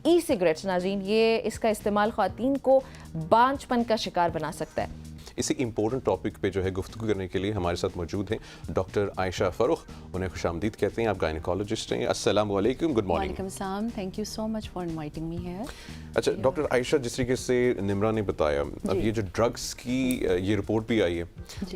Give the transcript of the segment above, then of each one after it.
ای cigarettes ناظرین یہ اس کا استعمال خواتین کو بانجھپن کا شکار بنا سکتا ہے. اسی امپورٹنٹ ٹاپک پہ جو ہے گفتگو کرنے کے لیے ہمارے ساتھ موجود ہیں ڈاکٹر عائشہ فروخ. انہیں خوش آمدید کہتے ہیں. آپ گائنیکالوجسٹ ہیں. السلام علیکم. Good morning. وعلیکم السلام. Thank you so much for inviting me here. اچھا ڈاکٹر عائشہ, جس طریقے سے نمرا نے بتایا, اب یہ جو ڈرگس کی یہ رپورٹ بھی آئی ہے,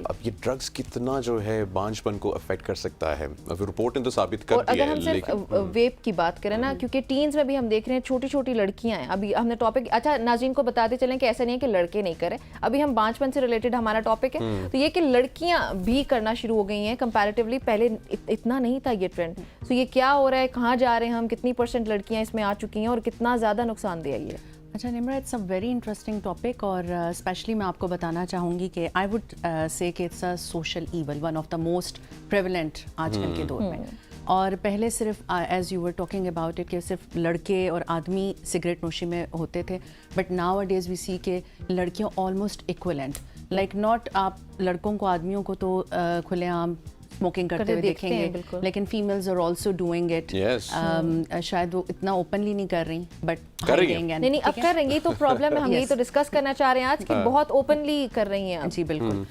اب یہ ڈرگس کتنا جو ہے بانجھپن کو افیکٹ کر سکتا ہے. اب رپورٹ نے تو ثابت کر دیا ہے. اگر ہم صرف ویپ کی بات کریں نا, کیونکہ ٹینز میں بھی ہم دیکھ رہے ہیں چھوٹی چھوٹی لڑکیاں ہیں. ابھی ہم نے ٹاپک, اچھا ناظرین کو بتاتے چلیں کہ ایسا نہیں ہے کہ لڑکے نہیں کریں, ابھی ہم بانجھپن سے ریلیٹڈ ہمارا ٹاپک ہے, تو یہ کہ لڑکیاں بھی کرنا شروع ہو گئی ہیں کمپیریٹیولی. پہلے اتنا نہیں تھا یہ ٹرینڈ. تو یہ کیا ہو رہا ہے, کہاں جا رہے ہیں ہم, کتنی % لڑکیاں اس میں آ چکی ہیں اور کتنا زیادہ نقصان دہ ہے یہ؟ اچھا Nimra, it's a very interesting topic, اور اسپیشلی میں آپ کو بتانا چاہوں گی کہ آئی وڈ سے کہ it's a social evil, one of the most prevalent آج کل کے دور میں. اور پہلے صرف as you were talking about it کہ صرف لڑکے اور آدمی سگریٹ نوشی میں ہوتے تھے, بٹ ناؤ اڈیز وی سی کہ لڑکیاں آلموسٹ ایکولنٹ, لائک ناٹ آپ لڑکوں کو آدمیوں کو تو کھلے عام اسموکنگ کرتے ہوئے دیکھیں گے, لیکن families are also doing it. شاید وہ اتنا اوپنلی نہیں کر رہی, بٹ نہیں اب کر رہیں گی. تو پرابلم ہے, ہم یہی تو ڈسکس کرنا چاہ رہے ہیں آج, کہ بہت اوپنلی کر رہی ہیں. جی بالکل.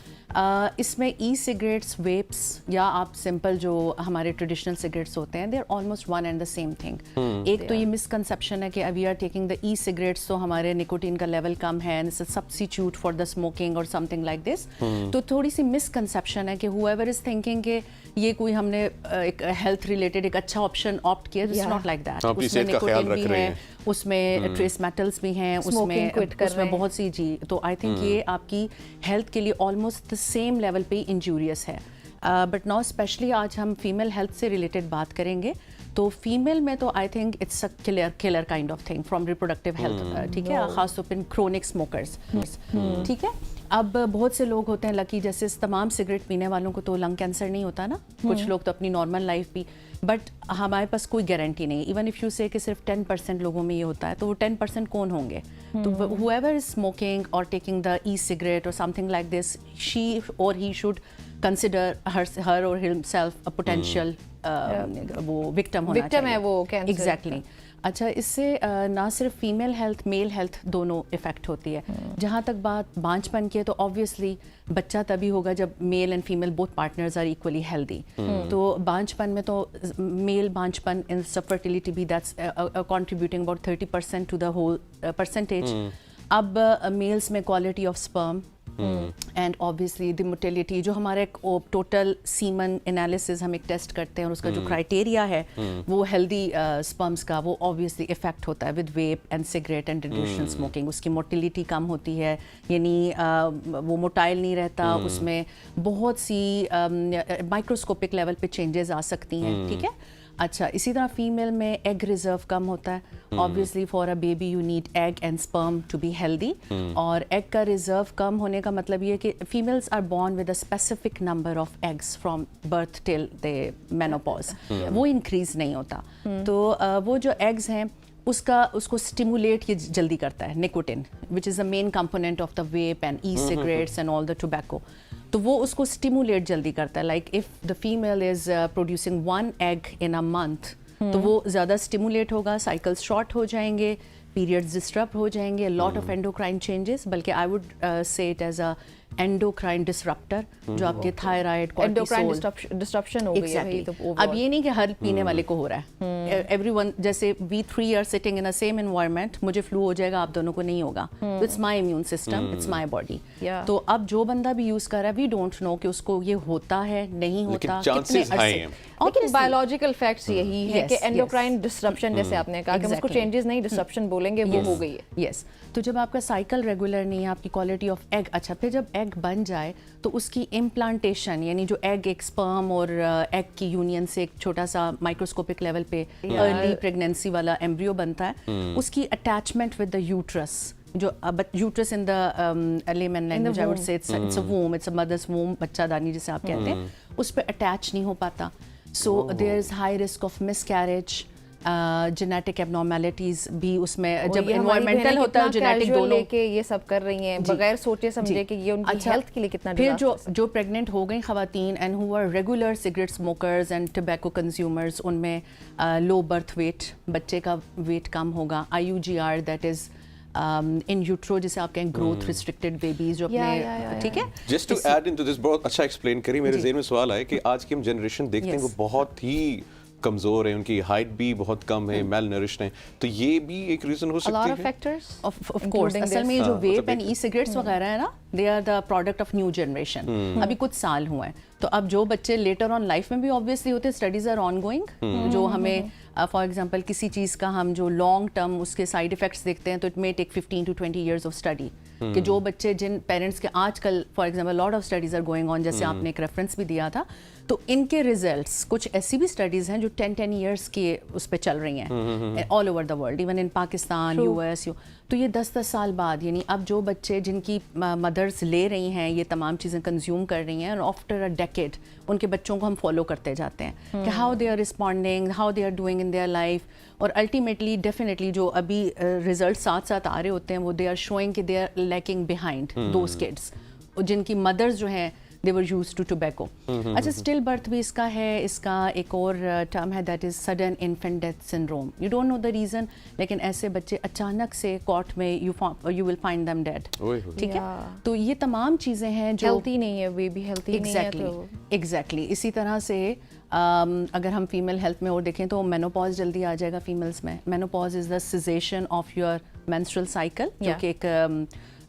اس میں ای سگریٹس, ویپس, یا آپ سمپل جو ہمارے ٹریڈیشنل سگریٹس ہوتے ہیں, they are almost one and the same thing. ایک تو یہ مسکنسیپشن ہے کہ we are taking the e cigarettes, تو ہمارے نکوٹین کا لیول کم ہے, سبسٹیچیوٹ فار دا اسموکنگ اور سم تھنگ لائک دس. تو تھوڑی سی مسکنسیپشن ہے کہ ہو ایور از تھنکنگ کہ یہ کوئی ہم نے ایک ہیلتھ ریلیٹڈ ایک اچھا آپشن آپٹ کیا. It's not like that. اس میں نکوٹین بھی ہے, اس میں ٹریس میٹلس بھی ہیں, اس میں بہت سی. جی تو آئی تھنک یہ آپ کی ہیلتھ کے لیے آلموسٹ دا سیم لیول پہ انجوریس ہے. بٹ ناؤ اسپیشلی آج ہم فیمیل ہیلتھ سے ریلیٹڈ بات کریں گے, تو فیمیل میں تو I think it's a colour kind of thing from reproductive health. ٹھیک ہے, خاص طور پہ کرونک اسموکرز. ٹھیک ہے, اب بہت سے لوگ ہوتے ہیں لکی, جیسے تمام سگریٹ پینے والوں کو تو لنگ کینسر نہیں ہوتا نا, کچھ لوگ تو اپنی نارمل لائف بھی, بٹ ہمارے پاس کوئی گارنٹی نہیں. ایون اف یو سے کہ صرف 10% لوگوں میں یہ ہوتا ہے, تو وہ 10% کون ہوں گے؟ تو whoever is smoking or taking the e-cigarette or something like this, she or he should consider her or himself a potential وہ victim ہونا چاہیے. ہے وہ کینسر. Exactly. اچھا, اس سے نہ صرف فیمیل ہیلتھ, میل ہیلتھ دونوں افیکٹ ہوتی ہے. جہاں تک بات بانجھپن کی ہے, تو آبویسلی بچہ تبھی ہوگا جب male and female both partners are equally healthy. تو بانجھپن میں تو میل بانجھپن ان فرٹیلیٹی بھی that's contributing about 30% to the whole percentage. اب میلس میں quality of sperm and obviously the motility, جو ہمارا ایک ٹوٹل سیمن انالیسز ہم ایک ٹیسٹ کرتے ہیں, اور اس کا جو کرائٹیریا ہے وہ ہیلدی سپرمس کا, وہ obviously افیکٹ ہوتا ہے with vape and cigarette and traditional smoking. اس کی موٹیلٹی کم ہوتی ہے, یعنی وہ موٹائل نہیں رہتا, اس میں بہت سی مائکروسکوپک لیول پہ چینجز آ سکتی ہیں. ٹھیک ہے. اچھا, اسی طرح فیمیل میں ایگ ریزرو کم ہوتا ہے. obviously for a baby you need egg and sperm to be healthy. اور ایگ کا ریزرو کم ہونے کا مطلب یہ کہ females are born with a specific number of eggs from birth till the menopause, وہ انکریز نہیں ہوتا. تو وہ جو ایگز ہیں اس کو اسٹیمولیٹ یہ جلدی کرتا ہے nicotine, which is the main component of the vape and e cigarettes and all the tobacco. تو وہ اس کو اسٹیمولیٹ جلدی کرتا ہے. Like if the female is producing 1 egg in a month, تو وہ زیادہ اسٹیمولیٹ ہوگا, سائیکلز شارٹ ہو جائیں گے, پیریڈز ڈسٹرب ہو جائیں گے, لاٹ آف اینڈوکرائن چینجز. بلکہ I would say it as a endocrine disruptor, جو آپ کے تھائرائڈ, اینڈوکرائن ڈسرپشن ہو گئی ہے. اب یہ نہیں کہ ہر پینے والے کو ہو رہا ہے. ایوری ون, جیسے we 3 are sitting in a same environment, مجھے فلو ہو جائے گا, آپ دونوں کو نہیں ہوگا. It's my immune system, it's my body. تو اب جو بندہ بھی یوز کر رہا ہے, وی ڈونٹ نو کہ اس کو یہ ہوتا ہے نہیں ہوتا, کتنے عرصے. لیکن بایولوجیکل فیکٹس یہی ہے کہ اینڈوکرائن ڈسرپشن, جیسے آپ نے کہا کہ ہم اس کو چینجز نہیں ڈسرپشن بولیں گے, وہ ہو گئی ہے. یس. تو جب آپ کا سائیکل ریگولر نہیں ہے, آپ کی کوالٹی آف ایگ, اچھا پھر جب ایگ بن جائے تو اس کی امپلانٹیشن, یعنی جو ایگ ایک سپرم اور ایگ کی یونین سے ایک چھوٹا سا مائکروسکوپک لیول پہ ارلی پریگنینسی والا ایمبریو بنتا ہے, اس کی اٹیچمنٹ ود دا یوٹرس, جو uterus in the layman language I would say it's a womb, it's a mother's womb, بچہ دانی جسے آپ کہتے ہیں, اس پہ اٹیچ نہیں ہو پاتا. So there is high risk of miscarriage, genetic abnormalities भी उसमें जब इन्वायरमेंटल होता है जेनेटिक दोनों लेके ये सब कर रही हैं बगैर सोचे समझे कि ये उनकी हेल्थ के लिए कितना फिर जो प्रेग्नेंट हो गई ख़वातीन and who are regular cigarette smokers and tobacco consumers, उनमें लो बर्थ वेट, बच्चे का वेट कम होगा, IUGR that is in utero जिसे आप कहें ग्रोथ रिस्ट्रिक्टेड बेबीज जो अपने, ठीक है. Just to add into this, बहुत अच्छा एक्सप्लेन करिए. मेरे ज़हन में सवाल आया कि आज की हम जनरेशन देखते हैं वो बहुत ही कमजोर है, उनकी हाइट भी बहुत कम है, मेल नरिश्ड है, तो ये भी एक रीजन हो सकती है. ऑफ कोर्स असल में जो वेप एंड ई सिगरेट्स वगैरह है ना, they are the product of new generation. अभी कुछ साल हुए हैं, तो अब जो बच्चे लेटर ऑन लाइफ में भी ऑब्वियसली होते हैं, स्टडीज आर ऑन गोइंग, जो हमें फॉर एग्जांपल किसी चीज़ का हम जो लॉन्ग टर्म उसके साइड इफेक्ट्स देखते हैं, तो it may take 15 to 20 years of study, कि जो बच्चे जिन पेरेंट्स के आजकल for example lot of studies are going on, जैसे आपने एक रेफरेंस भी दिया था, तो इनके रिजल्ट्स कुछ ऐसी भी स्टडीज़ हैं जो 10 years के उस पर चल रही हैं all over the world, even in Pakistan, US, तो ये 10 साल बाद, यानी अब जो बच्चे जिनकी मदर्स ले रही हैं ये तमाम चीज़ें कंज्यूम कर रही हैं, और आफ्टर अ डेकेड उनके बच्चों को हम फॉलो करते जाते हैं कि how they are responding, how they are doing in their life, और अल्टीमेटली डेफिनेटली जो अभी रिजल्ट साथ साथ आ रहे होते हैं वो दे आर शोइंग कि they are lacking behind those kids जिनकी मदर्स जो हैं they were used to tobacco. अच्छा, स्टिल बर्थ भी इसका है, इसका एक और टर्म है that is sudden infant death syndrome. You don't know the reason, लेकिन ऐसे बच्चे अचानक से कॉट में you will find them dead, ठीक है. तो ये तमाम चीज़ें हैं जो हेल्थी नहीं है, वे भी हेल्थी नहीं है. एग्जैक्टली इसी तरह से अगर हम फीमेल हेल्थ में और देखें तो मेनोपॉज जल्दी आ जाएगा फीमेल्स में. Menopause is the cessation of your menstrual cycle, जो कि एक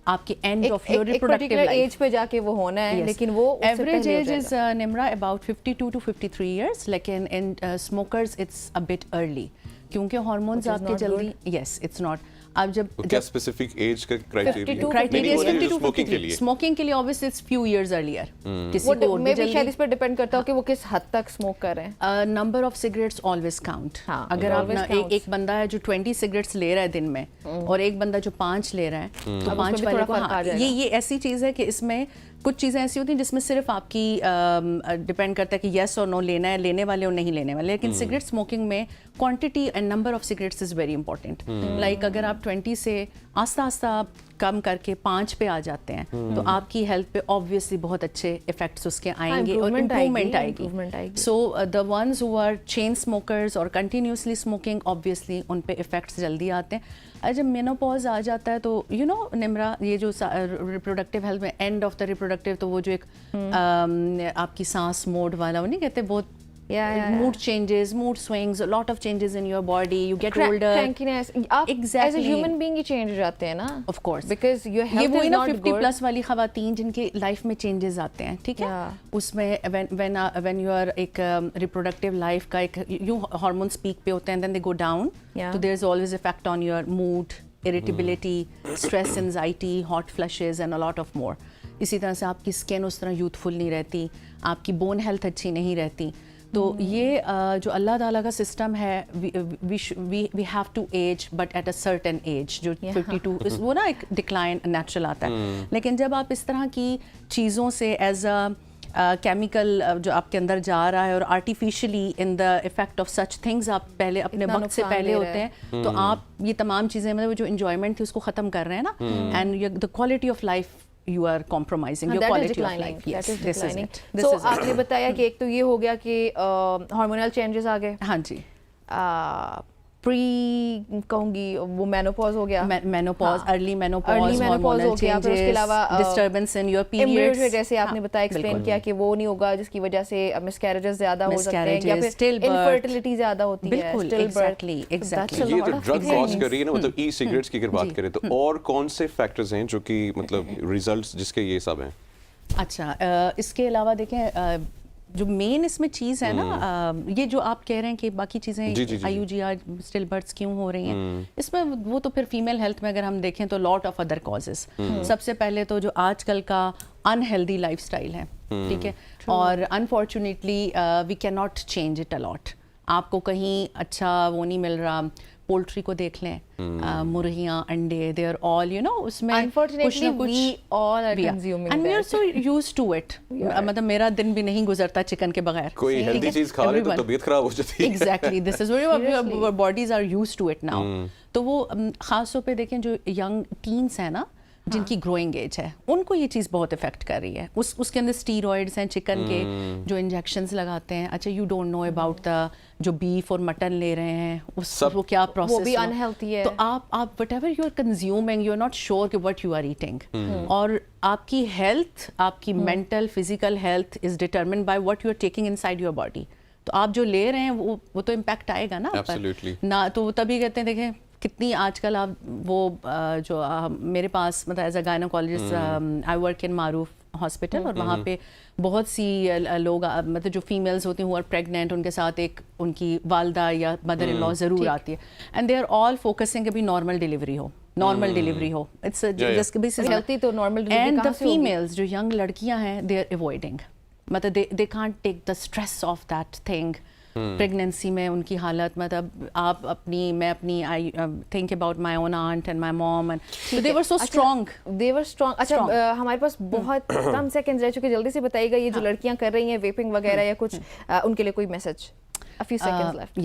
आपके end of your reproductive life age पे जाके वो होना है, लेकिन वो एवरेज एज इज निम्रा अबाउट 52 to 53 years, लेकिन in smokers it's a bit early, क्योंकि हार्मोन्स आपके जल्दी, यस इट्स नॉट. आप जब क्या स्पेसिफिक एज का क्राइटेरिया स्मोकिंग के लिए? स्मोकिंग के लिए obviously it's few years earlier. किसी को मे बी शायद इस पर डिपेंड करता हो कि वो किस हद तक स्मोक कर रहे हैं. Number of cigarettes always count. अगर आप एक बंदा है जो 20 सिगरेट्स ले रहा है दिन में और एक बंदा जो 5 ले रहा है, तो 5 वाले को ये ऐसी चीज़ है कि इसमें कुछ चीज़ें ऐसी होती हैं जिसमें सिर्फ आपकी डिपेंड करता है कि येस और नो लेना है, लेने वाले और नहीं लेने वाले. लेकिन सिगरेट स्मोकिंग में quantity and number of cigarettes is very important. Like अगर आप 20 से आस्ता आस्ता कम करके 5 पे आ जाते हैं, तो आपकी हेल्थ पे ऑब्वियसली बहुत अच्छे इफेक्ट्स उसके आएंगे और इम्प्रूवमेंट आएगी. So the ones who are chain smokers और कंटिन्यूसली स्मोकिंग, ऑब्वियसली उन पे इफेक्ट्स जल्दी आते हैं. जब मेनोपॉज आ जाता है तो यू नो निम्रा, ये जो रिप्रोडक्टिव हेल्थ में एंड ऑफ द रिप्रोडक्टिव, तो वो जो एक आपकी सांस मोड वाला, वो नहीं कहते, बहुत mood changes, mood swings, a lot of changes in your body, you get older, crankiness. Exactly. As a human being ये change हो जाते हैं ना. Of course. Because your health is not 50 plus वाली ख़वातीन जिनके लाइफ में changes आते हैं, ठीक है. उसमें when you are एक reproductive life का एक you hormones peak पे होते हैं, then they go down. So there's always effect on your mood, irritability, stress, anxiety, hot flushes and a lot of more. इसी तरह से आपकी स्किन उस तरह यूथफुल नहीं रहती, आपकी बोन हेल्थ अच्छी नहीं रहती. तो ये जो अल्लाह ताला का सिस्टम है, we have to age but at a certain age, जो 52 वो ना एक डिक्लाइन नेचुरल आता है. लेकिन जब आप इस तरह की चीज़ों से एज अ केमिकल जो आपके अंदर जा रहा है और artificially in the effect of such things आप पहले अपने वक्त से पहले होते हैं, तो आप ये तमाम चीज़ें मतलब जो इंजॉयमेंट थी उसको ख़त्म कर रहे हैं ना, and the quality of life you are compromising your quality of life. Yes, this is it. So आपने बताया कि एक तो ये हो गया कि हार्मोनल चेंजेस आ गए. हाँ जी. प्री कहूंगी वो मेनोपॉज हो गया, मेनोपॉज, अर्ली मेनोपॉज हो गया. फिर उसके अलावा डिस्टर्बेंस इन योर पीरियड्स, जैसे आपने बताया, एक्सप्लेन किया कि वो नहीं होगा जिसकी वजह से मिसकैरेजेस ज्यादा हो सकते हैं या फिर इनफर्टिलिटी ज्यादा होती है. बिल्कुल, एग्जैक्टली. ये जो ड्रग कॉज कर रही है ना, मतलब ई सिगरेट्स की अगर बात करें तो और कौन से फैक्टर्स हैं जो कि मतलब रिजल्ट्स जिसके ये सब हैं? अच्छा, इसके अलावा देखें जो मेन इसमें चीज़ है ना, ये जो आप कह रहे हैं कि बाकी चीज़ें IUGR स्टिल बर्थ्स क्यों हो रही हैं, इसमें वो तो फिर फीमेल हेल्थ में अगर हम देखें तो लॉट ऑफ अदर कॉजेस. सबसे पहले तो जो आजकल का अनहेल्दी लाइफस्टाइल है, ठीक है, और unfortunately we can not change it a lot. आपको कहीं अच्छा वो नहीं मिल रहा, पोल्ट्री को देख लें, मुर्गियाँ, अंडे, they are all you know उसमें Unfortunately, we all are consuming and we are that. so used to it. मतलब मेरा दिन भी नहीं गुजरता चिकन के बगैर. कोई हेल्दी चीज खा ले तो तबीयत खराब हो जाती है. Exactly, this is where our bodies are used to it now. तो वो खास तौर पे देखें जो यंग टीन्स हैं ना, जिनकी ग्रोइंग एज है, उनको ये चीज़ बहुत इफेक्ट कर रही है. उसके अंदर स्टीरॉइड्स हैं, चिकन के जो इंजेक्शंस लगाते हैं. अच्छा, you don't know about the जो बीफ और मटन ले रहे हैं, वो क्या प्रोसेस, वो भी अनहेल्थी है. तो आप whatever you are consuming, you are not sure कि व्हाट यू आर ईटिंग. और आपकी हेल्थ, आपकी mental physical health is determined by what you are taking inside your body. तो आप जो ले रहे हैं वो तो इम्पैक्ट आएगा ना Absolutely. ना. तो तभी कहते हैं देखें कितनी आजकल आप वो जो मेरे पास मतलब as a gynaecologist I work in Maroof hospital, और वहाँ पे बहुत सी लोग मतलब जो फीमेल्स होती हैं हु आर प्रेग्नेंट, उनके साथ एक उनकी वालदा या मदर इन लॉ ज़रूर आती है, and they are all focusing कि भी नॉर्मल डिलीवरी हो, नॉर्मल डिलीवरी हो. इट्स हेल्थी तो नॉर्मल डिलीवरी एंड कहाँ द से होगी? फीमेल्स जो यंग लड़कियां हैं, दे आर अवॉइडिंग, मतलब they can't take the stress of that thing. Pregnancy में उनकी हालत, मतलब आप अपनी, मैं अपनी, I think about my own aunt and my mom, and they were so strong. They were strong. अच्छा, हमारे पास बहुत कम सेकंड्स रह चुके, जल्दी से बताइएगा ये जो लड़कियां कर रही हैं वेपिंग वगैरह या कुछ, उनके लिए कोई message? A few seconds left.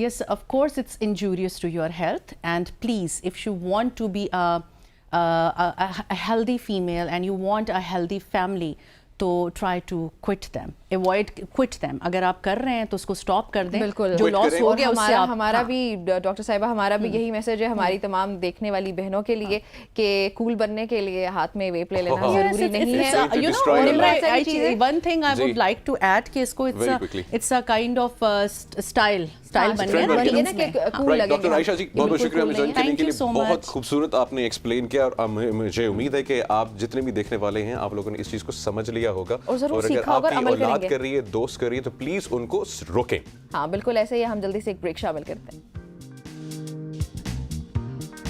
Yes, of course it's injurious to your health, and please, if you want to be a healthy female and you want a healthy family, तो try to quit them, quit them. अगर आप कर रहे हैं तो उसको stop कर दें. बिल्कुल, जो लॉस हो गया उससे आप, हमारा भी डॉक्टर साहिबा, हमारा भी यही मैसेज है हमारी तमाम देखने वाली बहनों के लिए कि कूल बनने के लिए हाथ में वेप ले लेना जरूरी नहीं है. You know, one thing I would like to add कि इसको it's a kind of style बन गया ना कि कूल लगेगा. डॉक्टर आयशा जी, बहुत बहुत शुक्रिया हमें ज्वाइन करने के लिए. बहुत खूबसूरत आपने एक्सप्लेन किया, और मुझे उम्मीद है कि आप जितने भी देखने वाले हैं, आप लोगों ने इस चीज को समझ लिया होगा, और अगर आपकी औलाद कर रही है, दोस्त कर रही है, तो प्लीज उनको रोकें. हाँ बिल्कुल ऐसे ही. हम जल्दी से एक ब्रेक शामिल करते हैं.